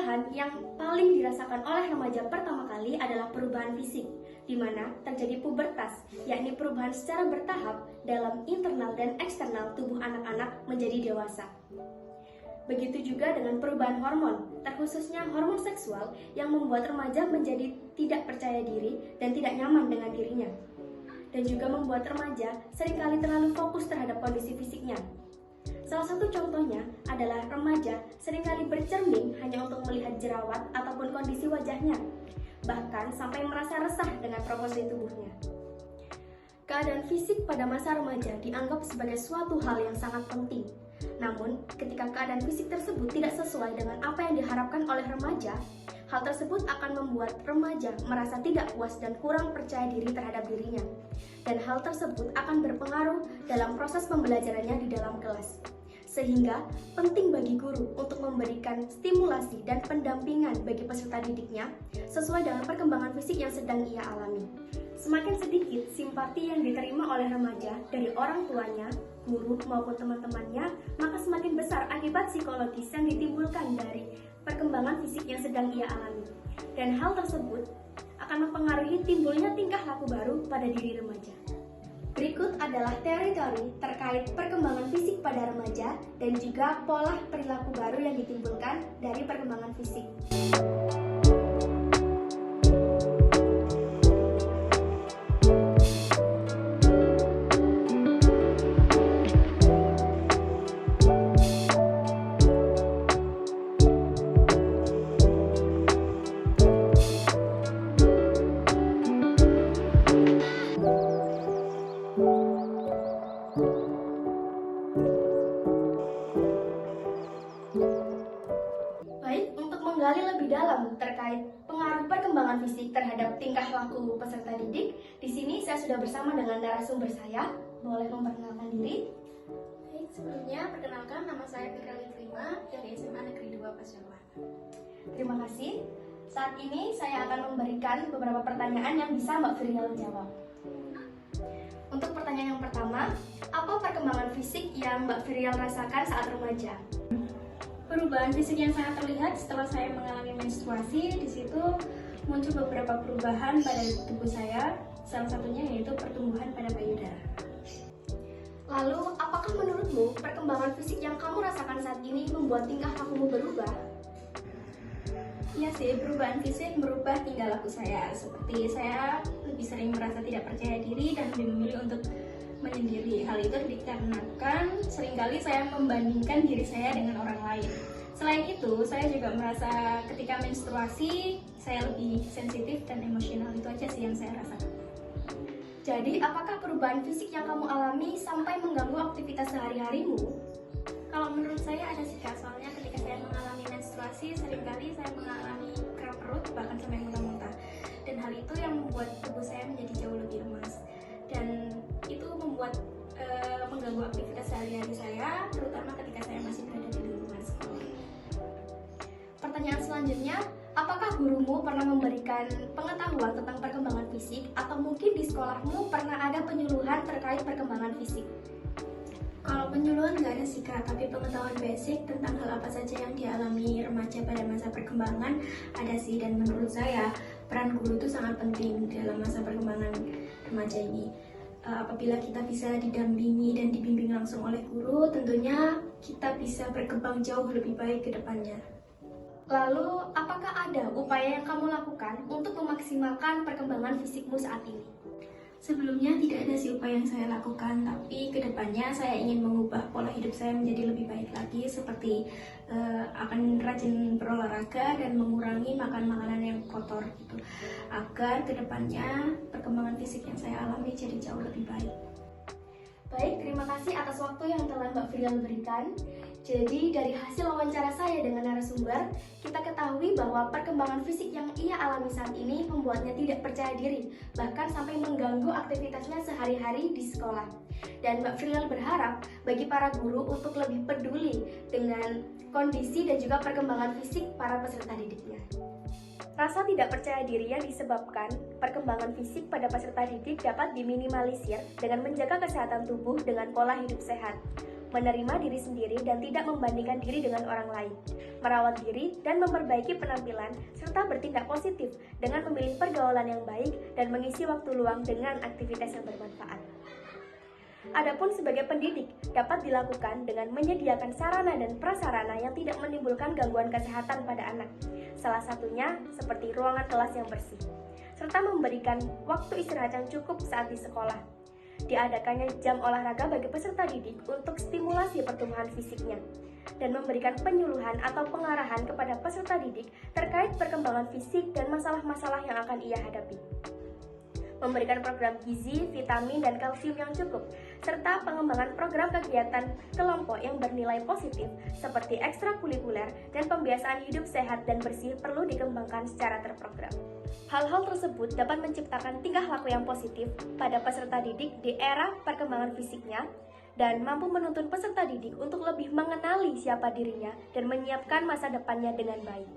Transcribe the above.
Perubahan yang paling dirasakan oleh remaja pertama kali adalah perubahan fisik, di mana terjadi pubertas, yakni perubahan secara bertahap dalam internal dan eksternal tubuh anak-anak menjadi dewasa. Begitu juga dengan perubahan hormon, terkhususnya hormon seksual yang membuat remaja menjadi tidak percaya diri dan tidak nyaman dengan dirinya. Dan juga membuat remaja seringkali terlalu fokus terhadap kondisi fisiknya. Salah satu contohnya adalah remaja seringkali bercermin hanya untuk melihat jerawat ataupun kondisi wajahnya, bahkan sampai merasa resah dengan proporsi tubuhnya. Keadaan fisik pada masa remaja dianggap sebagai suatu hal yang sangat penting. Namun, ketika keadaan fisik tersebut tidak sesuai dengan apa yang diharapkan oleh remaja, hal tersebut akan membuat remaja merasa tidak puas dan kurang percaya diri terhadap dirinya. Dan hal tersebut akan berpengaruh dalam proses pembelajarannya di dalam kelas. Sehingga penting bagi guru untuk memberikan stimulasi dan pendampingan bagi peserta didiknya sesuai dengan perkembangan fisik yang sedang ia alami. Semakin sedikit simpati yang diterima oleh remaja dari orang tuanya, guru maupun teman-temannya, maka semakin besar akibat psikologis yang ditimbulkan dari perkembangan fisik yang sedang ia alami. Dan hal tersebut akan mempengaruhi timbulnya tingkah laku baru pada diri remaja. Berikut adalah teori-teori terkait perkembangan fisik pada remaja dan juga pola perilaku baru yang ditimbulkan dari perkembangan fisik. Baik, untuk menggali lebih dalam terkait pengaruh perkembangan fisik terhadap tingkah laku peserta didik, di sini saya sudah bersama dengan narasumber saya. Boleh memperkenalkan diri? Baik, sebelumnya perkenalkan nama saya Firali Prima dari SMA Negeri 2 Pasuruan. Terima kasih. Saat ini saya akan memberikan beberapa pertanyaan yang bisa Mbak Firil jawab. Untuk pertanyaan yang pertama, apa perkembangan fisik yang Mbak Firil rasakan saat remaja? Perubahan fisik yang sangat terlihat setelah saya mengalami menstruasi. Di situ muncul beberapa perubahan pada tubuh saya, salah satunya yaitu pertumbuhan pada payudara. Lalu, apakah menurutmu perkembangan fisik yang kamu rasakan saat ini membuat tingkah lakumu berubah? Iya sih, perubahan fisik merubah tingkah laku saya. Seperti saya lebih sering merasa tidak percaya diri dan lebih memilih untuk menyendiri. Hal itu dikarenakan seringkali saya membandingkan diri saya dengan orang lain. Selain itu, saya juga merasa ketika menstruasi saya lebih sensitif dan emosional. Itu aja sih yang saya rasakan. Jadi, apakah perubahan fisik yang kamu alami sampai mengganggu aktivitas sehari-harimu? Kalau menurut saya ada sih Kak, soalnya ketika saya mengalami menstruasi seringkali saya mengalami kram perut bahkan sampai muntah-muntah. Dan hal itu yang membuat tubuh saya menjadi jauh lebih lemas. Dan itu membuat mengganggu aktivitas sehari-hari saya, terutama ketika saya masih berada di lingkungan sekolah. Pertanyaan selanjutnya, apakah gurumu pernah memberikan pengetahuan tentang perkembangan fisik atau mungkin di sekolahmu pernah ada penyuluhan terkait perkembangan fisik? Kalau penyuluhan nggak ada sih Kak, tapi pengetahuan basic tentang hal apa saja yang dialami remaja pada masa perkembangan ada sih. Dan menurut saya peran guru itu sangat penting dalam masa perkembangan remaja ini. Apabila kita bisa didampingi dan dibimbing langsung oleh guru, tentunya kita bisa berkembang jauh lebih baik ke depannya. Lalu, apakah ada upaya yang kamu lakukan untuk memaksimalkan perkembangan fisikmu saat ini? Sebelumnya tidak ada sih upaya yang saya lakukan, tapi kedepannya saya ingin mengubah pola hidup saya menjadi lebih baik lagi, seperti akan rajin berolahraga dan mengurangi makan makanan yang kotor gitu, agar kedepannya perkembangan fisik yang saya alami jadi jauh lebih baik. Baik, terima kasih atas waktu yang telah Mbak Firil berikan. Jadi dari hasil wawancara saya dengan narasumber, kita ketahui bahwa perkembangan fisik yang ia alami saat ini membuatnya tidak percaya diri, bahkan sampai mengganggu aktivitasnya sehari-hari di sekolah. Dan Mbak Firil berharap bagi para guru untuk lebih peduli dengan kondisi dan juga perkembangan fisik para peserta didiknya. Rasa tidak percaya diri yang disebabkan perkembangan fisik pada peserta didik dapat diminimalisir dengan menjaga kesehatan tubuh dengan pola hidup sehat. menerima diri sendiri dan tidak membandingkan diri dengan orang lain, merawat diri dan memperbaiki penampilan, serta bertindak positif dengan memilih pergaulan yang baik dan mengisi waktu luang dengan aktivitas yang bermanfaat. Adapun sebagai pendidik dapat dilakukan dengan menyediakan sarana dan prasarana yang tidak menimbulkan gangguan kesehatan pada anak, salah satunya seperti ruangan kelas yang bersih, serta memberikan waktu istirahat yang cukup saat di sekolah. Diadakannya jam olahraga bagi peserta didik untuk stimulasi pertumbuhan fisiknya, dan memberikan penyuluhan atau pengarahan kepada peserta didik terkait perkembangan fisik dan masalah-masalah yang akan ia hadapi. Memberikan program gizi, vitamin, dan kalsium yang cukup, serta pengembangan program kegiatan kelompok yang bernilai positif seperti ekstrakurikuler dan pembiasaan hidup sehat dan bersih perlu dikembangkan secara terprogram. Hal-hal tersebut dapat menciptakan tingkah laku yang positif pada peserta didik di era perkembangan fisiknya dan mampu menuntun peserta didik untuk lebih mengenali siapa dirinya dan menyiapkan masa depannya dengan baik.